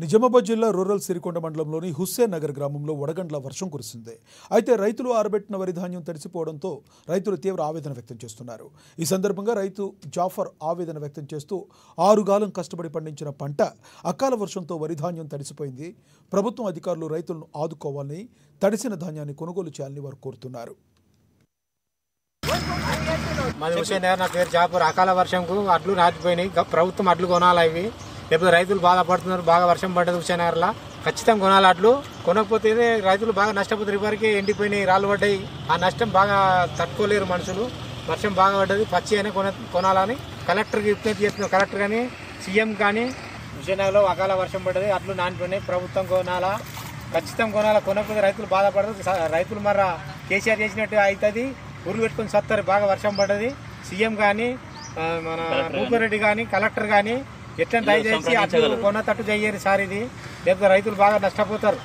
నిజామాబాద్ జిల్లా రూరల్ సిరికొండ మండలంలోని హుస్సేన్ నగర్ గ్రామంలో వడగండ్ల వర్షం కురిసింది. అయితే రైతులు ఆరబెట్టిన వరి ధాన్యం తడిసిపోవడంతో రైతులు తీవ్ర ఆవేదన వ్యక్తం చేస్తున్నారు. ఈ సందర్భంగా రైతు జాఫర్ ఆవేదన వ్యక్తం చేస్తూ 6 గాలం కష్టపడి పండించిన పంట అకాల వర్షంతో వరి ధాన్యం తడిసిపోయింది. ప్రభుత్వం అధికారులు రైతులను ఆదుకోవాలని, తడిసిన ధాన్యాన్ని కొనుగోలు చేయాలని వారు కోరుతున్నారు. మాది హుస్సేన్ నగర్. నా పేరు జాఫర్. అకాల వర్షంకు అడ్లు నాటిపోయినాయి. ప్రభుత్వం అడ్లు కొనాలి. ఇవి లేకపోతే రైతులు బాధపడుతున్నారు. బాగా వర్షం పడ్డది హుస్సేన్ నగర్లో. ఖచ్చితంగా కొనాలి అడ్లు. కొనకపోతే రైతులు బాగా నష్టపోతారు. ఇవరికి ఎండిపోయినాయి, రాళ్ళు పడ్డాయి. ఆ నష్టం బాగా తట్టుకోలేరు మనుషులు. వర్షం బాగా పడ్డది, పచ్చి అయినా కొనాలని కలెక్టర్కి విజ్ఞప్తి చేస్తున్నారు. కలెక్టర్ కానీ సీఎం కానీ హుస్సేన్ నగర్లో అకాల వర్షం పడ్డది, అడ్లు నానిపోయినాయి. ప్రభుత్వం కొనాలా, ఖచ్చితంగా కొనాలా. కొనకపోతే రైతులు బాధపడతారు. రైతులు మర్ర కేసీఆర్ చేసినట్టు అవుతుంది. ఊర్లు పెట్టుకొని సత్తారు. బాగా వర్షం పడ్డది. సీఎం కానీ మన రూపారెడ్డి కానీ కలెక్టర్ కానీ ఎట్లా దయచేసి అడ్లు కొన్నతట్టు చెయ్యారు సార్. ఇది లేకపోతే రైతులు బాగా నష్టపోతారు.